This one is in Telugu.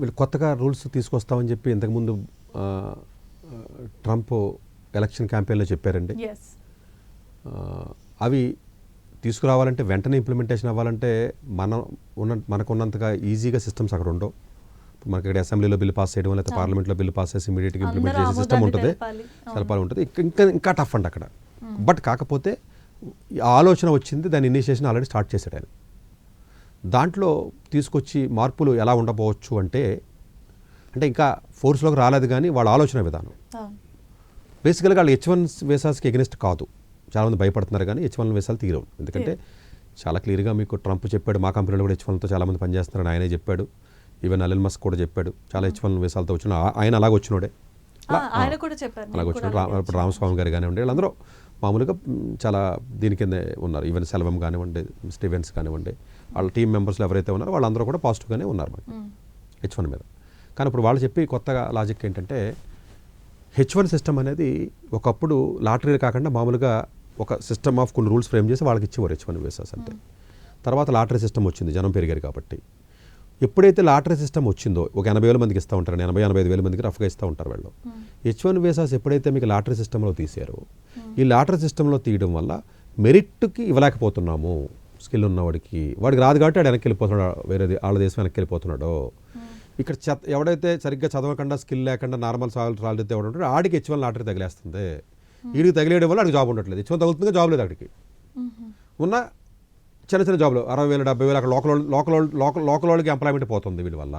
వీళ్ళు కొత్తగా రూల్స్ తీసుకొస్తామని చెప్పి ఇంతకుముందు ట్రంప్ ఎలక్షన్ క్యాంపెయిన్లో చెప్పారండి. అవి తీసుకురావాలంటే వెంటనే ఇంప్లిమెంటేషన్ అవ్వాలంటే మనకున్నంతగా ఈజీగా సిస్టమ్స్ అక్కడ ఉండవు. మనకి ఇక్కడ అసెంబ్లీలో బిల్లు పాస్ చేయడం లేకపోతే పార్లమెంట్లో బిల్లు పాస్ చేసి ఇమీడియట్గా ఇంప్లిమెంట్ చేసే సిస్టమ్ ఉంటుంది, కలపాలి ఉంటుంది. ఇంకా టఫ్ అండి అక్కడ. బట్ కాకపోతే ఆలోచన వచ్చింది, దాని ఇనిషియేషన్ ఆల్రెడీ స్టార్ట్ చేశాడు ఆయన. దాంట్లో తీసుకొచ్చి మార్పులు ఎలా ఉండబోవచ్చు అంటే ఇంకా ఫోర్స్లోకి రాలేదు కానీ వాళ్ళ ఆలోచన విధానం బేసికల్గా వాళ్ళు H1 వీసాస్కి ఎగెనిస్ట్ కాదు. చాలామంది భయపడుతున్నారు కానీ H1 వీసాలు తీరవు. ఎందుకంటే చాలా క్లియర్గా మీకు ట్రంప్ చెప్పాడు, మా కంపెనీలో కూడా H1తో చాలామంది పనిచేస్తున్నారని ఆయనే చెప్పాడు. ఈవెన్ ఎలన్ మస్క్ కూడా చెప్పాడు చాలా H1 వీసాలతో వచ్చిన ఆయన అలాగ వచ్చినోడే. అలాగ వచ్చినాడు. ఇప్పుడు రామస్వామి గారు కానివ్వండి, వీళ్ళందరూ మామూలుగా చాలా దీని కింద ఉన్నారు. ఈవెన్ సెల్వం కానివ్వండి, స్టీవెన్స్ కానివ్వండి, వాళ్ళ టీం మెంబర్స్లో ఎవరైతే ఉన్నారో వాళ్ళందరూ కూడా పాజిటివ్గానే ఉన్నారు మనకి H1 మీద. కానీ ఇప్పుడు వాళ్ళు చెప్పి కొత్తగా లాజిక్ ఏంటంటే H1 సిస్టమ్ అనేది ఒకప్పుడు లాటరీలు కాకుండా మామూలుగా ఒక సిస్టమ్ ఆఫ్ కొన్ని రూల్స్ ఫ్రేమ్ చేసి వాళ్ళకి ఇచ్చేవారు H1 వీసాస్ అంటే. తర్వాత లాటరీ సిస్టమ్ వచ్చింది, జనం పెరిగారు కాబట్టి. ఎప్పుడైతే లాటరీ సిస్టమ్ వచ్చిందో ఒక 80,000 మందికి ఇస్తూ ఉంటారు, 85,000 మందికి రఫ్గా ఇస్తూ ఉంటారు వాళ్ళు. H1 వీసాస్ ఎప్పుడైతే మీకు లాటరీ సిస్టంలో తీసారో, ఈ లాటరీ సిస్టంలో తీయడం వల్ల మెరిట్కి ఇవ్వలేకపోతున్నాము. స్కిల్ ఉన్నవాడికి వాడికి రాదు కాబట్టి వాడు వెనక్కి వెళ్ళిపోతున్నాడు, వేరే వాళ్ళ దేశం వెనక్కి వెళ్ళిపోతున్నాడో. ఇక్కడ ఎవడైతే సరిగ్గా చదవకుండా స్కిల్ లేకుండా నార్మల్ సాలరీ ఎవడంటాడో ఆడికి H1 లాటరీ తగిలేస్తుంది. వీడికి తగిలేయడం వల్ల ఆడికి జాబ్ ఉండట్లేదు. H1 తగులుతుంది, జాబ్ లేదు ఆడికి. ఉన్న చిన్న చిన్న జాబ్లు 60,000 70,000 అక్కడ లోకల్ వాళ్ళకి ఎంప్లాయ్మెంట్ పోతుంది వీడి వల్ల.